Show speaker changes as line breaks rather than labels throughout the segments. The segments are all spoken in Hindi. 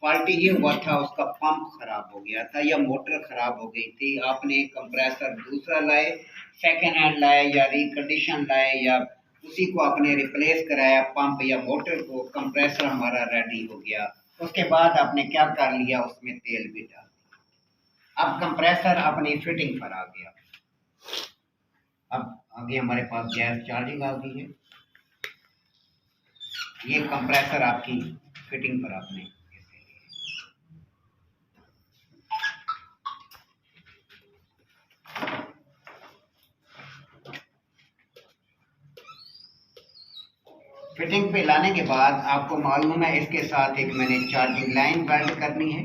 फॉल्टी ये हुआ था, उसका पंप खराब हो गया था या मोटर खराब हो गई थी। आपने कंप्रेसर दूसरा लाए, सेकेंड हैंड लाए या रिकंडीशन लाए या उसी को आपने रिप्लेस कराया पंप या मोटर को, कंप्रेसर हमारा रेडी हो गया। उसके बाद आपने क्या कर लिया, उसमें तेल भी डाल दिया। अब कंप्रेसर अपनी फिटिंग पर आ गया। अब आगे हमारे पास गैस चार्जिंग आ गई है। ये कंप्रेसर आपकी फिटिंग पर आपने फिटिंग पे लाने के बाद आपको मालूम है इसके साथ एक मैंने चार्जिंग लाइन वेल्ड करनी है।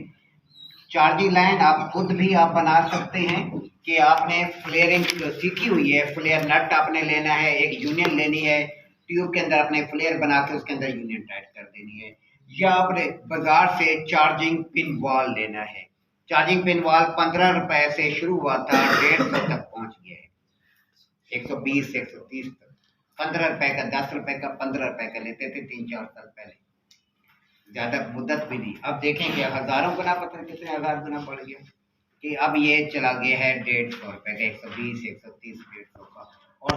चार्जिंग लाइन आप खुद भी आप बना सकते हैं कि आपने फ्लेयरिंग सीखी हुई है, फ्लेयर नट आपने लेना है, एक यूनियन लेनी है, ट्यूब के अंदर अपने फ्लेयर बना के उसके अंदर यूनियन टाइट कर देनी है, या आपने बाजार से चार्जिंग पिन वॉल लेना है। चार्जिंग पिन वॉल 15 रुपए से शुरू हुआ था, 150 तक पहुंच गया है, 120 130 तक। 15 रुपए का, 10 रुपए का, 15 रुपए का लेते थे 3-4 साल पहले, ज्यादा मुद्दत भी नहीं। अब देखेंगे हजारों गुना, पता कितने हजार गुना बढ़ गया कि अब ये चला गया है 150 रुपए का, 120 130 150 का, और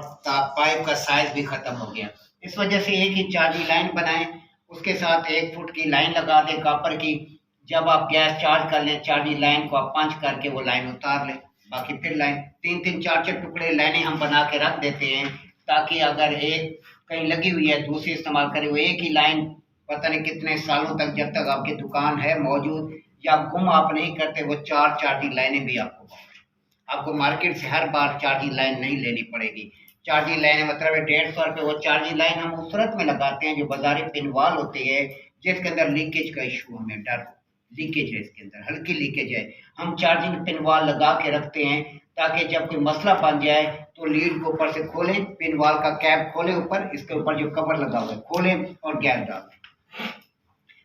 पाइप का साइज भी खत्म हो गया। इस वजह से एक ही चार्जिंग लाइन बनाएं, उसके साथ 1 फुट की लाइन लगा दें कॉपर की। जब आप गैस चार्ज कर लें, चार्जिंग लाइन को आप पंच करके वो लाइन उतार लें, बाकी फिर लाइन 3-3 4-4 टुकड़े लाइनें हम बना के रख देते हैं, ताकि अगर एक कहीं लगी हुई है दूसरी इस्तेमाल करें, वो एक ही लाइन पता नहीं कितने सालों तक, जब तक आपकी दुकान है मौजूद या गुम आप नहीं करते, वो 4 चार्जिंग लाइनें भी आपको मार्केट से हर बार चार्जिंग लाइन नहीं लेनी पड़ेगी। चार्जिंग लाइन मतलब 150 रुपये। वो चार्जिंग लाइन हम उस सूरत में लगाते हैं जो बाजारी पिन वॉल होती है, जिसके अंदर लीकेज का इशू हमें डर, लीकेज है इसके अंदर, हल्की लीकेज है, हम चार्जिंग पिन वॉल लगा के रखते हैं ताकि जब कोई मसला बन जाए तो लीड को ऊपर से खोलें, पिन वॉल का कैप खोलें, ऊपर इसके ऊपर जो कवर लगा हुआ है खोलें और गैस डाल दें।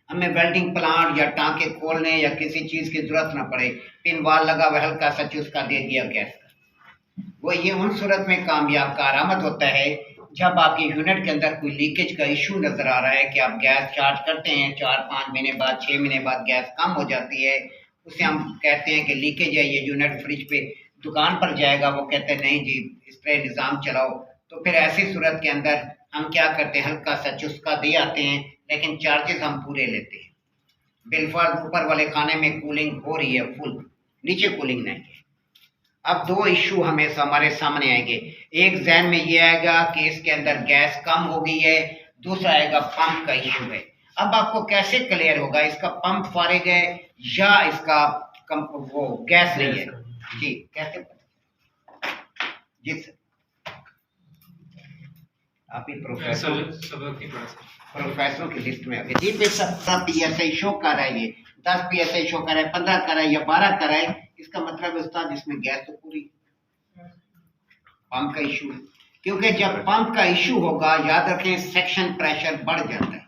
हमें वेल्डिंग प्लांट या टांके खोलने या किसी चीज की जरूरत ना पड़े, पिन वॉल लगा हुआ हल्का सा चुस्का दे दिया गैस का। वो ये उन सूरत में कामयाब कारआमद होता है जब आपके यूनिट के अंदर कोई लीकेज का इशू नजर आ रहा है कि आप गैस चार्ज करते हैं, 4-5 महीने बाद 6 महीने बाद गैस कम हो जाती है, उसे हम कहते हैं कि लीकेज है, ये यूनिट फ्रिज पे दुकान पर जाएगा, वो कहते हैं नहीं जी इस तरह निज़ाम चलाओ। तो फिर ऐसी सूरत के अंदर हम क्या करते हैं, हल्का सा चुस्का दे आते हैं, लेकिन चार्जेस हम पूरे लेते हैं। बिलफर्ज ऊपर वाले खाने में कूलिंग हो रही है फुल, नीचे कूलिंग नहीं है। अब 2 इशू हमेशा हमारे सामने आएंगे, एक जहन में ये आएगा कि इसके अंदर गैस कम हो गई है, दूसरा आएगा पंप का इशू है। अब आपको कैसे क्लियर होगा इसका पंप फारिग है या इसका वो गैस नहीं है? जी कैसे? जी सर, आप ही प्रोफेसरों की लिस्ट में आ गए जी। पे 17 PSI शो कर रहा है, ये 10 PSI शो कर रहा है, 15 कर रहा है या 12 कर रहा है, इसका मतलब है उस्ताद इसमें गैस तो पूरी, पंप का इशू है। क्योंकि जब पंप का इशू होगा, याद रखें सेक्शन प्रेशर बढ़ जाता है।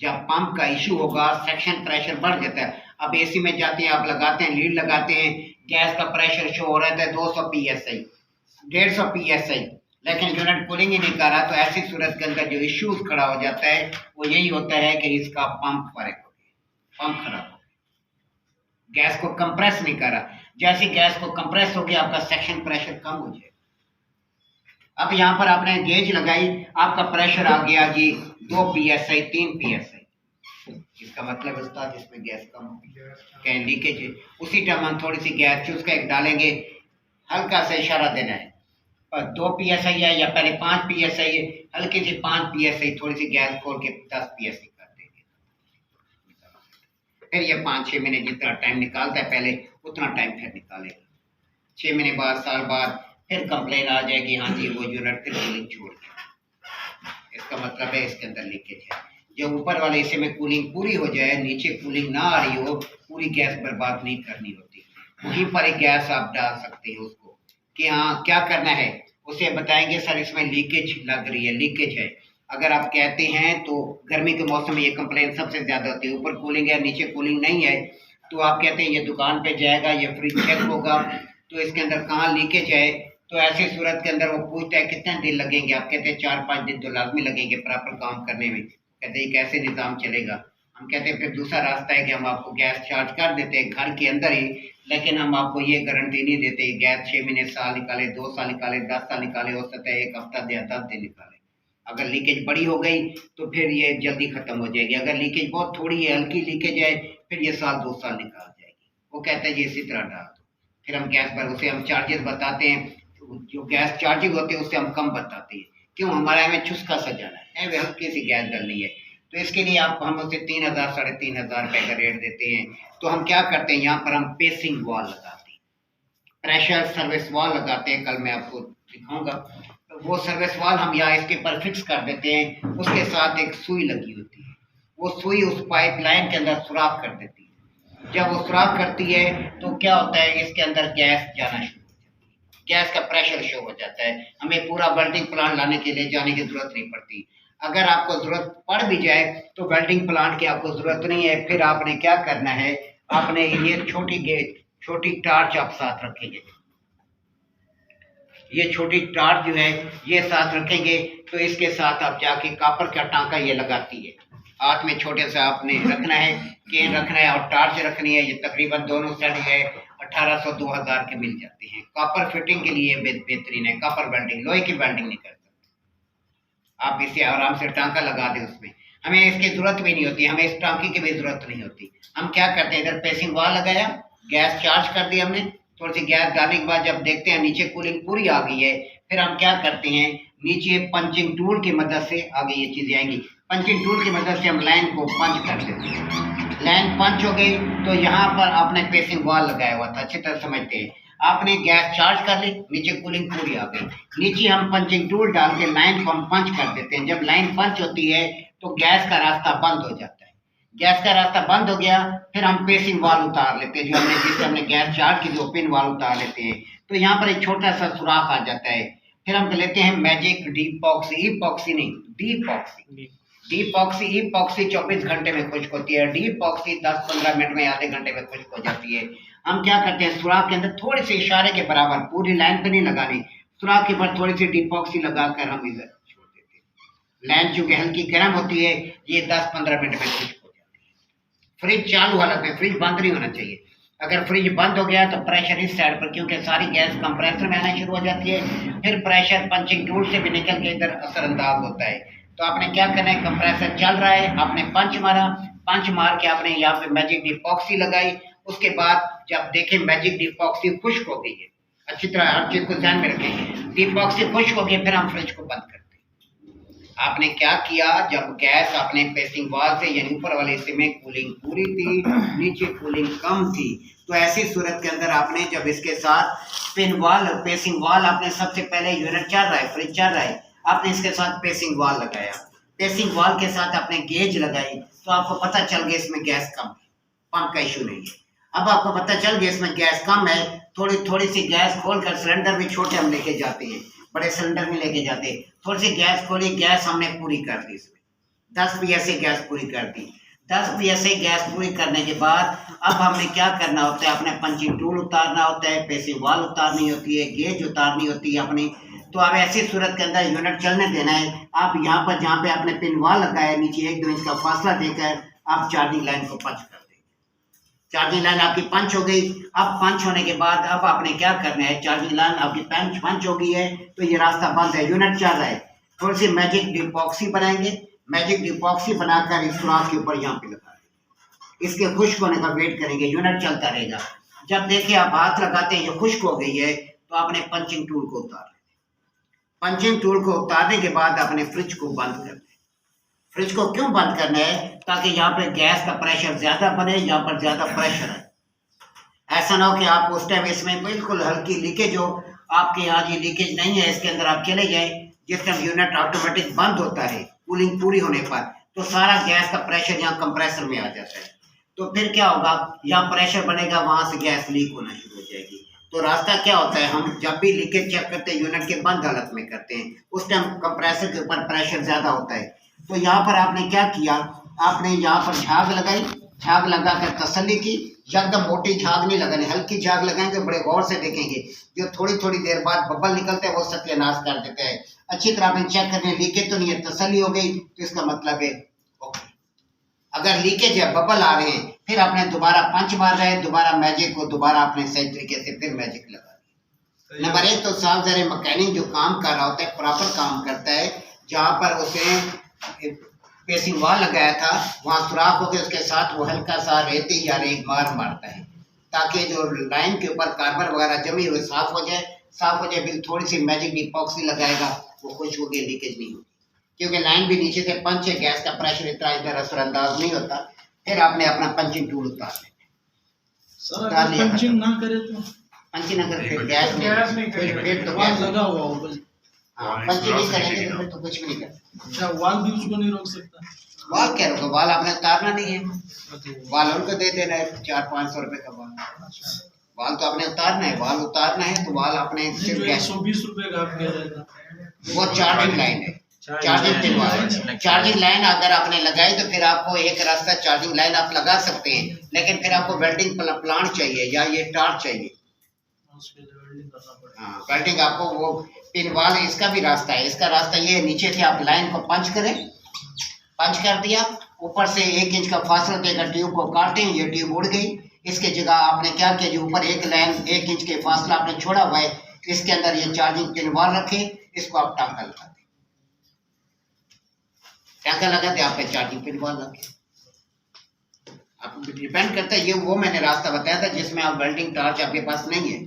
जब पंप का इशू होगा सेक्शन प्रेशर बढ़ जाता है। अब एसी में जाते हैं, आप लगाते हैं, लीड लगाते हैं, गैस का प्रेशर शो हो रहा है 200 PSI 150 PSI, लेकिन यूनिट कूलिंग ही नहीं कर रहा। तो ऐसी सूरत के अंदर जो इश्यूज खड़ा हो जाता है वो यही होता है कि इसका पंप फर्क हो गया, पंप खराब हो गया, गैस को कंप्रेस नहीं कर रहा। जैसे गैस को कंप्रेस हो गया आपका सेक्शन प्रेशर कम हो जाए। अब यहाँ पर आपने गेज लगाई, आपका प्रेशर आ गया जी 2 PSI 3 PSI, इसका मतलब उस्ताद इसमें गैस कम हो गई, कहीं लीकेज है। उसी टाइम हम थोड़ी सी गैस चुस्का एक डालेंगे, हल्का सा इशारा देना है, 2 PSI है या पहले 5 PSI है, हल्की सी 5 PSI थोड़ी सी गैस खोल के 10 PSI कर देंगे। फिर ये 5-6 महीने जितना टाइम निकालता है पहले उतना टाइम फिर निकालेगा। 6 महीने बाद, साल बाद फिर कंप्लेन आ जाएगी, हाँ जी वो यूनिट फिर कूलिंग छोड़ गया, इसका मतलब है इसके अंदर लीकेज है। जब ऊपर वाले हिस्से में कूलिंग पूरी हो जाए, नीचे कूलिंग ना आ रही हो, पूरी गैस बर्बाद नहीं करनी होती, वहीं पर एक गैस आप डाल सकते हैं उसको कि हाँ क्या करना है, उसे बताएंगे सर इसमें लीकेज लग रही है, लीकेज है। अगर आप कहते हैं तो गर्मी के मौसम में ये कंप्लेन सबसे ज्यादा होती है, ऊपर कूलिंग है नीचे कूलिंग नहीं है, तो आप कहते हैं ये दुकान पे जाएगा, ये फ्रिज चेक होगा तो इसके अंदर कहाँ लीकेज है। तो ऐसी सूरत के अंदर वो पूछता है कितने दिन लगेंगे, आप कहते हैं 4-5 दिन तो लाजमी लगेंगे प्रॉपर काम करने में। कहते हैं कैसे निज़ाम चलेगा, हम कहते हैं फिर दूसरा रास्ता है कि हम आपको गैस चार्ज कर देते हैं घर के अंदर ही, लेकिन हम आपको ये गारंटी नहीं देते गैस 6 महीने, साल निकाले, 2 साल निकाले, 10 साल निकाले, हो सकता है 1 हफ्ता या 10 दिन निकाले। अगर लीकेज बड़ी हो गई तो फिर ये जल्दी खत्म हो जाएगी, अगर लीकेज बहुत थोड़ी है, हल्की लीकेज है, फिर ये साल 2 साल निकाल जाएगी। वो कहते हैं जी इसी तरह डाल दो, फिर हम गैस पर उसे हम चार्जेस बताते हैं, जो गैस चार्जिंग होती है उससे हम कम बताते हैं। क्यों? हमारा हमें चुस्का सजाना है, हल्की सी गैस डालनी है, तो इसके लिए आप हम उसे 3000 3,500 रुपए का रेट देते हैं। तो हम क्या करते हैं, यहाँ पर हम पेसिंग वॉल लगाते हैं, प्रेशर सर्विस वॉल लगाते हैं, कल मैं आपको दिखाऊंगा। तो वो सर्विस वॉल हम यहाँ इसके पर फिक्स कर देते हैं, उसके साथ एक सुई लगी होती है, वो सुई उस पाइप लाइन के अंदर सुराख कर देती है। जब वो सुराख करती है तो क्या होता है, इसके अंदर गैस जाना शुरू, गैस का प्रेशर शो हो जाता है, हमें पूरा वेल्डिंग प्लांट लाने के लिए जाने की जरूरत नहीं पड़ती। अगर आपको जरूरत पड़ भी जाए तो वेल्डिंग प्लांट की आपको जरूरत नहीं है, फिर आपने क्या करना है, आपने ये छोटी टार्च आप साथ रखेंगे, ये छोटी टार्च जो है ये साथ रखेंगे, तो इसके साथ आप जाके कॉपर का टांका ये लगाती है, हाथ में छोटे से आपने रखना है, केन रखना है और टार्च रखनी है। ये तकरीबन दोनों सेट है 1800 2000 के मिल जाते हैं। कॉपर फिटिंग के लिए बेहतरीन है, कॉपर वेल्डिंग, लोहे की वेल्डिंग नहीं कर सकते आप, इसे आराम से टांका लगा दें उसमें, हमें इसकी जरूरत भी नहीं होती, हमें इस टांकी की भी जरूरत नहीं होती। हम क्या करते हैं, इधर पेसिंग वॉल लगाया, गैस चार्ज कर दी हमने, थोड़ी सी गैस डालने के बाद जब देखते हैं नीचे कूलिंग पूरी आ गई है, फिर हम क्या करते हैं, नीचे पंचिंग टूल की मदद से, आगे ये चीजें आएंगी, पंचिंग टूल की मदद से हम लाइन को पंच कर देते हैं। लाइन पंच हो गई तो यहाँ पर आपने पेसिंग वॉल लगाया हुआ था, अच्छी तरह समझते हैं, आपने गैस चार्ज कर ली, नीचे कूलिंग पूरी आ गई, नीचे हम पंचिंग टूल डाल के लाइन को हम पंच कर देते हैं। जब लाइन पंच होती है तो गैस का रास्ता बंद हो जाता है, गैस का रास्ता बंद हो गया, फिर हम पेसिंग वॉल उतार लेते हैं, जो हमने जिससे हमने गैस चार्ज की, जो पिन वॉल उतार लेते हैं, तो यहाँ पर एक छोटा सा सुराख आ जाता है। फिर हम लेते हैं मैजिक डीपॉक्सी, ईपॉक्सी नहीं, डीपॉक्सी, डीपॉक्सी, ईपॉक्सी 24 घंटे में खुश्क होती है, डीपॉक्सी 10-15 मिनट में, आधे घंटे में खुश्क हो जाती है। हम क्या करते हैं, सुराख के अंदर थोड़ी सी इशारे के बराबर, पूरी लाइन पे नहीं लगानी, सुराख के ऊपर थोड़ी सी डीपॉक्सी लगाकर हम इधर छोड़ देते हैं। लाइन चूंकि हल्की गर्म होती है, ये 10-15 मिनट में खुश्क हो जाती है। फ्रिज चालू हालत में, फ्रिज बंद नहीं होना चाहिए, अगर फ्रिज बंद हो गया तो प्रेशर इस साइड पर, क्योंकि सारी गैस कंप्रेसर में आना शुरू हो जाती है, फिर प्रेशर पंचिंग टूल से भी निकल के इधर असरअंदाज होता है। तो आपने क्या करना है, कंप्रेसर चल रहा है, आपने पंच मारा, पंच मार के आपने यहाँ पे मैजिक डीपॉक्सी लगाई, उसके बाद जब देखें मैजिक डीपॉक्सी खुश्क हो गई है, अच्छी तरह हर चीज को ध्यान में रखें, डीपॉक्सी खुश्क हो गई, फिर हम फ्रिज को बंद करते हैं। आपने क्या किया, जब गैस आपने पेसिंग वॉल से यानी ऊपर वाले हिस्से में कूलिंग पूरी थी, नीचे कूलिंग कम थी, तो ऐसी सूरत के अंदर आपने जब इसके साथ पिन वॉल, पेसिंग वॉल, आपने सबसे पहले यूनिट चल रहा है, फ्रिज चल रहा है, आपने इसके साथ पेसिंग वॉल लगाया, पेसिंग वॉल के साथ आपने गेज लगाई, तो आपको पता चल गया इसमें गैस कम है, पंप का इशू नहीं है। अब आपको पता चल गया इसमें गैस कम है, थोड़ी सी गैस खोलकर, सिलेंडर भी छोटे हम लेके जाते हैं, बड़े सिलेंडर में लेके जाते हैं, थोड़ी सी गैस खोली, गैस हमने पूरी कर दी, इसमें 10 पीएसए गैस पूरी कर दी। 10 पीएसए गैस पूरी करने के बाद अब हमने क्या करना होता है, अपने पंचिंग टूल उतारना होता है, पेसिंग वॉल उतारनी होती है, गेज उतारनी होती है अपनी। तो अब ऐसी सूरत के अंदर यूनिट चलने देना है, आप यहाँ पर जहाँ पे आपने पिन वॉल लगाया, नीचे 1-2 इंच का फासला देकर आप चार्जिंग लाइन को पंच कर देंगे। चार्जिंग लाइन आपकी पंच हो गई। अब पंच होने के बाद अब आपने क्या करना है, चार्जिंग लाइन आपकी पंच हो गई है, तो ये रास्ता बंद है, यूनिट चल रहा है, थोड़ी सी मैजिक डीपॉक्सी बनाएंगे, मैजिक डीपॉक्सी बनाकर इस सुराख के ऊपर यहाँ पे लगा देंगे, इसके खुश्क होने का वेट करेंगे, यूनिट चलता रहेगा। जब देखिए आप हाथ लगाते हैं ये खुश्क हो गई है, तो आपने पंचिंग टूल को उतार, पंचिंग टूल को उतारने के बाद आपने फ्रिज को बंद कर दें। फ्रिज को क्यों बंद करना है, ताकि यहाँ पे गैस का प्रेशर ज्यादा बने, यहाँ पर ज्यादा प्रेशर है। ऐसा ना हो कि आप उस टाइम इसमें बिल्कुल हल्की लीकेज हो, आपके यहाँ जी लीकेज नहीं है, इसके अंदर आप चले जाए, जिस टाइम यूनिट ऑटोमेटिक बंद होता है कूलिंग पूरी होने पर, तो सारा गैस का प्रेशर यहाँ कंप्रेसर में आ जाता है, तो फिर क्या होगा, यहाँ प्रेशर बनेगा, वहां से गैस लीक होना शुरू हो जाएगी। तो रास्ता क्या होता है, हम जब भी लीकेज चेक करते हैं यूनिट के बंद हालत में करते हैं, उस टाइम कंप्रेसर के ऊपर प्रेशर ज्यादा होता है। तो यहाँ पर आपने क्या किया, आपने यहाँ पर झाग लगाई, झाग लगाकर तसल्ली की, एकदम मोटी झाग नहीं लगानी, हल्की झाग लगाएंगे, बड़े गौर से देखेंगे, जो थोड़ी देर बाद बबल निकलते हैं वो सत्यानाश कर देते हैं। अच्छी तरह आपने चेक करने, लीकेज तो नहीं है, तसल्ली हो गई, तो इसका मतलब है ओके। अगर लीकेज है, बबल आ रहे हैं, फिर आपने दोबारा पंच मार रहे हैं, दोबारा मैजिक को दोबारा आपने सही तरीके से फिर मैजिक लगा दिया। नंबर एक तो साफ ज़रा मैकेनिक जो काम कर रहा होता है प्रॉपर काम करता है। जहाँ पर उसे पेसिंग वॉल लगाया था वहाँ सुराख हो गया, उसके साथ वो हल्का सा रेती या एक बार मारता है ताकि जो लाइन के ऊपर कार्बन वगैरह जमी हुई साफ हो जाए। साफ हो जाए, फिर थोड़ी सी मैजिक इपॉक्सी लगाएगा, वो खुश हो गया, लीकेज नहीं होगी। क्योंकि लाइन भी नीचे से पंच है, गैस का प्रेशर इतना इधर असरअंदाज नहीं होता। फिर आपने अपना पंचिंग टूल उतार लिया।
पंचिंग ना करे तो
पंचिंग ना करे फिर गैस नहीं, फिर तो गैस
लगा हुआ होगा।
हाँ, पंचिंग नहीं करेंगे तो फिर तो कुछ भी नहीं कर।
अच्छा, वाल भी उसको नहीं रोक सकता?
वाल क्या रोका, वाल आपने उतारना नहीं है, वाल उनको दे देना है 400-500 रुपए का वाल। वाल तो आपने उतारना है, वाल उतारना है तो वाल आपने सिर्फ
120 रुपए का आप कह रहे थे,
वो चार्जिंग लाइन है, चार्जिंग लाइन अगर आपने लगाई तो फिर आपको एक रास्ता चार्जिंग लाइन आप लगा सकते हैं, लेकिन फिर आपको वेल्डिंग प्लांट चाहिए या ये टार्च चाहिए। हाँ, वेल्डिंग आपको वो पिन वाल, इसका भी रास्ता है। इसका रास्ता ये है, नीचे से आप लाइन को पंच करें, पंच कर दिया, ऊपर से 1 इंच का फासला देकर ट्यूब को काटें, ये ट्यूब उड़ गई। इसके जगह आपने क्या किया, जो ऊपर एक लाइन 1 इंच के फासला आपने छोड़ा हुआ है, इसके अंदर ये चार्जिंग पिन वाल रखे, इसको आप टांका लगा दें, टांका लगाते आपके चार्जिंग पिन वाल लगे। आप डिपेंड करता है, ये वो मैंने रास्ता बताया था जिसमें आप वेल्डिंग टार्च आपके पास नहीं है।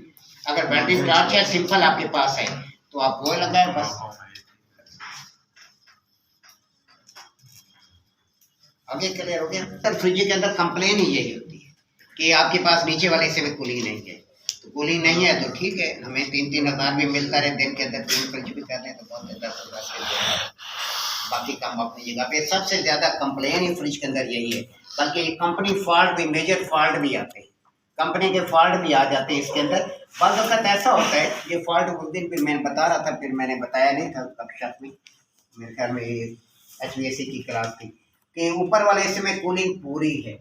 अगर वेल्डिंग टार्च है सिंपल आपके पास है तो आप वो लगाए बस। आगे क्लियर हो गया सर। फ्रिज के अंदर कंप्लेन ही यही होती है कि आपके पास नीचे वाले हिस्से में कूलिंग नहीं है। तो कूलिंग नहीं है तो ठीक है, हमें 3-3 हज़ार भी मिलता रहे, दिन के अंदर 3 फ्रिज भी कर रहे हैं तो बहुत 10,000 से बाकी काम अपनी जगह पे। सबसे ज्यादा कंप्लेन ही फ्रिज के अंदर यही है, बल्कि कंपनी फॉल्ट भी, मेजर फॉल्ट भी आते हैं, कंपनी के फॉल्ट भी आ जाते हैं इसके अंदर। बाद वक्त ऐसा होता है, ये फॉल्ट उस दिन भी मैं बता रहा था, फिर मैंने बताया नहीं था कक्षा में, मेरे ख्याल में HVAC की क्लास थी, कि ऊपर वाले हिस्से में कूलिंग पूरी है,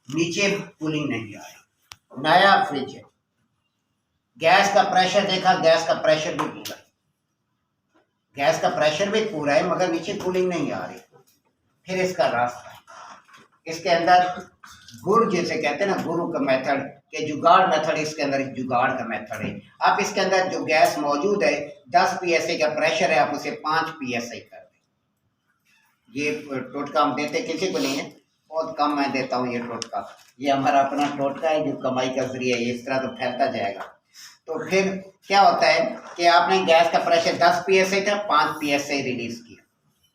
नीचे कूलिंग नहीं आ रही। नया फ्रिज है, गैस का प्रेशर देखा, गैस का प्रेशर भी पूरा है, गैस का प्रेशर भी पूरा है, मगर नीचे कूलिंग नहीं आ रही। फिर इसका रास्ता है, इसके अंदर गुड़ जैसे कहते हैं ना, गुरु का मेथड के जुगाड़ मेथड, इसके अंदर एक जुगाड़ का मेथड है। आप इसके अंदर जो गैस मौजूद है 10 PSI का प्रेशर है, आप उसे 5 PSI कर दें। ये टोटका हम देते किसी को नहीं है, बहुत कम मैं देता हूँ ये टोटका, ये हमारा अपना टोटका है जो कमाई का जरिया है, इस तरह तो फैलता जाएगा। तो फिर क्या होता है कि आपने गैस का प्रेशर 10 PSI था, 5 PSI रिलीज किया,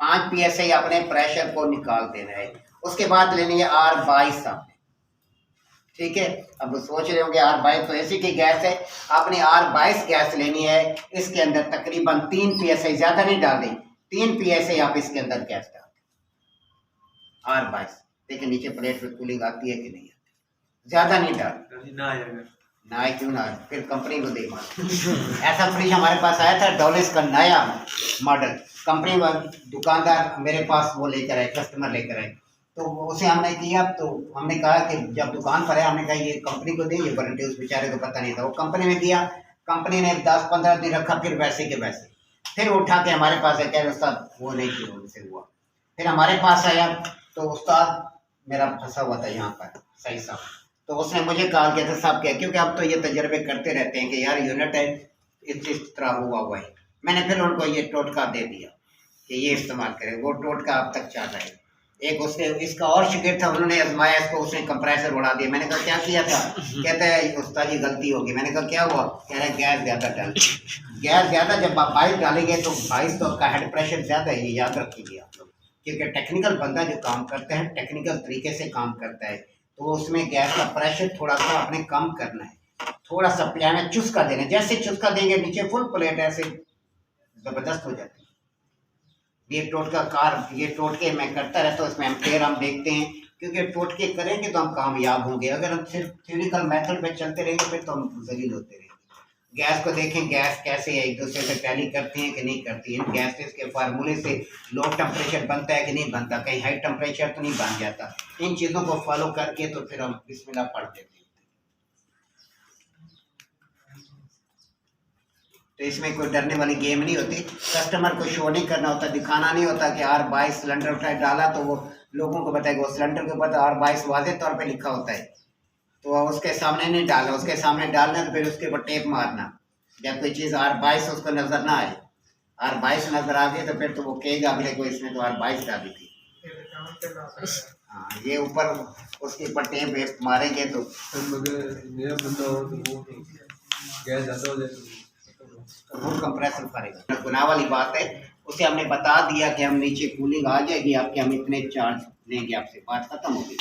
5 PSI अपने प्रेशर को निकाल देना है। उसके बाद लेनी है R22 आपने, ठीक है। अब सोच रहे होंगे R22 तो ऐसी की गैस है, आपने R22 गैस लेनी है। इसके अंदर तकरीबन 3 PSI, ज्यादा नहीं डाल दें, 3 PSI आप इसके अंदर गैस डाल दें R22। देखिए नीचे प्लेट पे कूलिंग आती है कि नहीं आती, ज्यादा नहीं डाल ना है, क्यों ना है, फिर कंपनी को दे मार। ऐसा फ्रिज हमारे पास आया था डॉलेस का नया मॉडल, कंपनी दुकानदार मेरे पास वो लेकर आए, कस्टमर लेकर आए, तो उसे हमने किया, तो हमने कहा कि जब दुकान पर है, हमने कहा ये कंपनी को दें, ये वारंटी, उस बेचारे को पता नहीं था। वो कंपनी में किया, कंपनी ने 10-15 दिन रखा, फिर वैसे के वैसे, फिर उठा के हमारे पास है, कह उस्ताद वो नहीं किया, उनसे हुआ। फिर हमारे पास आया तो उस्ताद मेरा फंसा हुआ था यहाँ पर सही साहब, तो उसने मुझे कहा कि साहब क्या, क्योंकि अब तो ये तजर्बे करते रहते हैं कि यार यूनिट है इस तरह हुआ है। मैंने फिर उनको ये टोटका दे दिया कि ये इस्तेमाल करें, वो टोटका अब तक चल रहा है। एक उसने इसका और शिगिर था, उन्होंने आजमाया इसको, उसने कंप्रेसर उड़ा दिया। मैंने कहा क्या किया था, कहता है उस्ताद जी गलती होगी। मैंने कहा क्या हुआ, कह रहा है गैस ज़्यादा डाल, गैस ज़्यादा, जब आप 22 डालेंगे तो 22 तो आपका हेड प्रेशर ज़्यादा है, ये याद रखिए आप लोग, क्योंकि टेक्निकल बंदा जो काम करता है टेक्निकल तरीके से काम करता है, तो उसमें गैस का प्रेशर थोड़ा सा आपने कम करना है, थोड़ा सा पियाना चुस्का देना, जैसे चुस्का देंगे नीचे फुल प्लेट ऐसे ज़बरदस्त हो जाती है। ये टोटके मैं करता रहता हूँ, इसमें एम्पेयर हम देखते हैं, क्योंकि टोटके करेंगे तो हम कामयाब होंगे। अगर हम सिर्फ थ्योरिकल मेथड पे चलते रहेंगे फिर तो हम जलील होते रहेंगे। गैस को देखें, गैस कैसे है, एक दूसरे से टैली करती हैं कि नहीं करती हैं, गैसेस के फार्मूले से लो टेम्परेचर बनता है कि नहीं बनता, कहीं हाई टेम्परेचर तो नहीं बन जाता। इन चीज़ों को फॉलो करके तो फिर हम बिस्मिल्लाह पढ़ देते हैं। तो इसमें कोई डरने वाली गेम नहीं होती, कस्टमर को शो नहीं करना होता, दिखाना नहीं होता कि R22 सिलेंडर उठाए डाला तो वो लोगों को बताया कि वो सिलेंडर के ऊपर R22 वाज़ेह तौर पे लिखा होता है, तो उसके सामने नहीं डालना, उसके सामने डालना तो फिर उसके ऊपर टेप मारना, जब कोई चीज़ R22 उसको नज़र ना आए। R22 नज़र आ गई तो फिर तो वो कहेगा अगले को इसने तो R22 डाली थी। हाँ, ये ऊपर उसके ऊपर टेप वेप मारेंगे तो
नया बंदा हो तो वो गैस ज़्यादा हो जाए
तो वो कंप्रेसर करेगा। गुनाह वाली बात है, उसे हमने बता दिया कि हम नीचे कूलिंग आ जाएगी आपके, हम इतने चार्ज लेंगे आपसे, बात खत्म हो गई।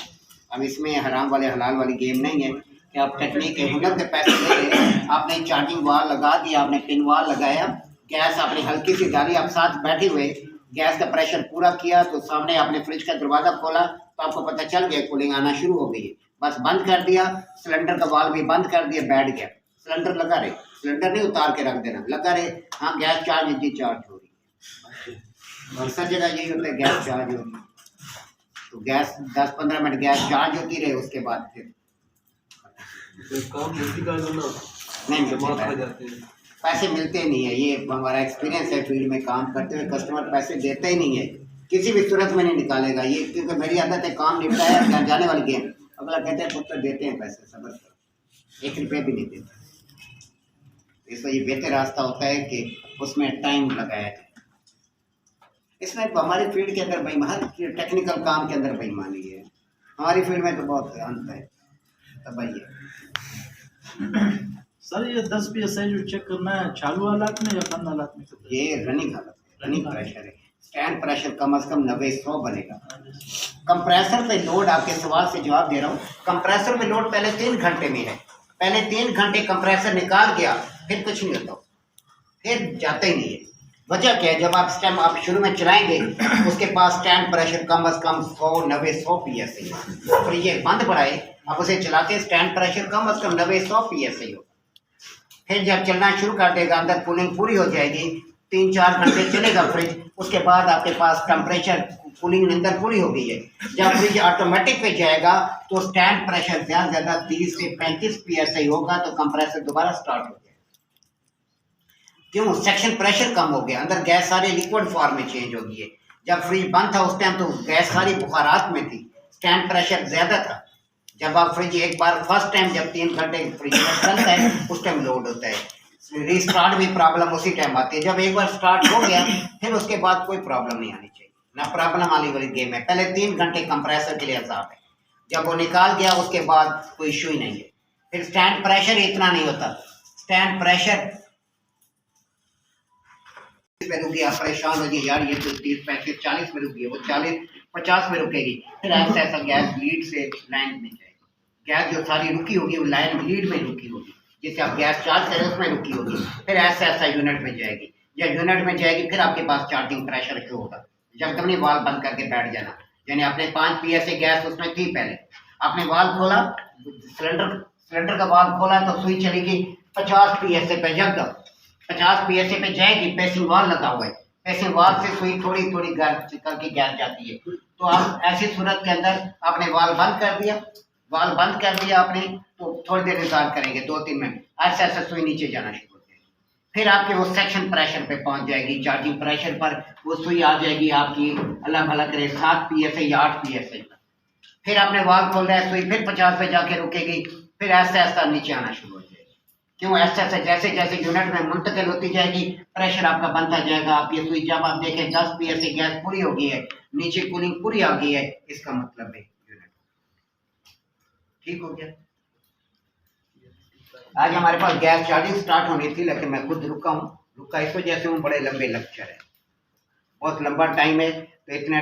अब इसमें हराम वाले हलाल वाली गेम नहीं है कि आप टेक्निक के हुनर के पैसे ले रहे हैं। आपने चार्जिंग वाल लगा दिया, आपने पिन वाल लगाया, गैस आपने हल्की सी डाली, आप साथ बैठे हुए गैस का प्रेशर पूरा किया, तो सामने आपने फ्रिज का दरवाज़ा खोला तो आपको पता चल गया कूलिंग आना शुरू हो गई है। बस बंद कर दिया, सिलेंडर का वाल भी बंद कर दिया, बैठ गया, सिलेंडर लगा रहे, सिलेंडर नहीं उतार के रख देना, लगा रहे। हाँ, गैस चार्ज इतनी चार्ज हो रही है, और सब जगह यही होता है, गैस चार्ज हो रही है। तो गैस 10-15 मिनट गैस चार्ज होती रहे, उसके बाद फिर
काम नहीं करना,
नहीं
जमा
मिलते
कर जाते हैं।
पैसे मिलते नहीं है। ये हमारा एक्सपीरियंस है फील्ड में काम करते हुए, कस्टमर पैसे देते ही नहीं है, किसी भी सूरत में नहीं निकालेगा ये, क्योंकि मेरी आदत है काम निपटाया घर जाने वाली गेम। अगला कहते हैं पुत्र देते हैं पैसे, सबर करो, 1 रुपये भी नहीं देते। इसलिए ये बेहतर रास्ता होता है कि उसमें टाइम लगाया जाए। इसमें हमारी फील्ड के अंदर हर टेक्निकल काम के अंदर बेईमानी है, हमारी फील्ड में तो बहुत अंत है। तब भाई
सर ये 10 PSI जो चेक करना है चालू हालात में या बंद हालात में?
ये रनिंग हालत है, रनिंग प्रेशर है। स्टैंड प्रेशर कम से कम 90-100 बनेगा। कंप्रेसर पे लोड, आपके सवाल से जवाब दे रहा हूँ, कंप्रेसर पे लोड पहले 3 घंटे में है, पहले 3 घंटे कंप्रेसर निकाल गया फिर कुछ नहीं होता, फिर जाता ही नहीं है। वजह क्या है, जब आप स्टैंड आप शुरू में चलाएंगे उसके पास स्टैंड प्रेशर कम से कम 100-90-100 PSI, फिर ये बंद पड़ाए आप उसे चलाते, स्टैंड प्रेशर कम से कम 90-100 PSI हो। फिर जब चलना शुरू कर देगा, अंदर कूलिंग पूरी हो जाएगी, 3-4 घंटे चलेगा फ्रिज, उसके बाद आपके पास टेम्परेचर कूलिंग अंदर पूरी हो गई है। जब फ्रिज ऑटोमेटिक पे जाएगा तो स्टैंड प्रेशर ज़्यादा 30 से 35 PSI होगा, तो कंप्रेसर दोबारा स्टार्ट हो जाएगा। क्यों? सेक्शन प्रेशर कम हो गया, अंदर गैस सारी लिक्विड फॉर्म में चेंज हो गई है। जब फ्रिज बंद था उस टाइम तो गैस सारी बुखारात में थी, स्टैंड प्रेशर ज़्यादा था। जब आप फ्रिज एक बार फर्स्ट टाइम जब 3 घंटे फ्रिज में चलता है उस टाइम लोड होता है, रीस्टार्ट भी प्रॉब्लम उसी टाइम आती है। जब एक बार स्टार्ट हो गया फिर उसके बाद कोई प्रॉब्लम नहीं आनी चाहिए, ना प्रॉब्लम वाली गेम है। पहले 3 घंटे कंप्रेसर के लिए अजाब है, जब वो निकाल गया उसके बाद कोई इशू ही नहीं है। फिर स्टैंड प्रेशर इतना नहीं होता, स्टैंड प्रेशर में रुकी, आप परेशान हो गए यार ये तो 30, 35, 40 में रुकी है, वो 40-50 में रुकेगी, फिर ऐसा ऐसा गैस लीड से लाइन में जाएगी। गैस जो सारी रुकी होगी वो लाइन लीड में रुकी होगी, जिससे आप गैस चार्ज करें उसमें रुकी होगी, फिर ऐसा ऐसा यूनिट में जाएगी। जब यूनिट में जाएगी फिर आपके पास चार्जिंग प्रेशर शो होगा। जब तक नहीं वाल बंद करके बैठ जाना, यानी आपने 5 PSI गैस उसमें थी, पहले आपने वाल खोला, सिलेंडर का वाल खोला तो सुई चलेगी 50 PSI पे, जब 50 PSI पे जाएगी, पेसिंग वाल लगा हुआ है, पेसिंग वाल से सुई थोड़ी थोड़ी करके गैस जाती है। तो आप ऐसी सूरत के अंदर आपने वाल बंद कर दिया, वाल बंद कर दिया आपने, तो थोड़ी देर इंतजार करेंगे 2-3 मिनट, ऐसा ऐसा सुई नीचे जाना शुरू हो जाएगी, फिर आपके वो सेक्शन प्रेशर पे पहुंच जाएगी, चार्जिंग प्रेशर पर वो सुई आ जाएगी आपकी, अल्लाह भला करे 7 PSI या 8 PSI। फिर आपने वाल खोल रहा है, सुई फिर 50 पे जाके रुकेगी, फिर ऐसा ऐसा नीचे आना शुरू हो जाएगी। क्यों? ऐसा ऐसा जैसे जैसे यूनिट में मुंतकिल होती जाएगी प्रेशर आपका बनता जाएगा। आप ये सुई जब आप देखें 10 PSI गैस पूरी हो गई है, नीचे कूलिंग पूरी आ गई है, इसका मतलब है यूनिट ठीक हो गया। आज हमारे पास गैस चार्जिंग स्टार्ट होनी थी, लेकिन मैं खुद रुका इस वजह से हूँ, बड़े लंबे लेक्चर है, बहुत लंबा टाइम है, तो इतने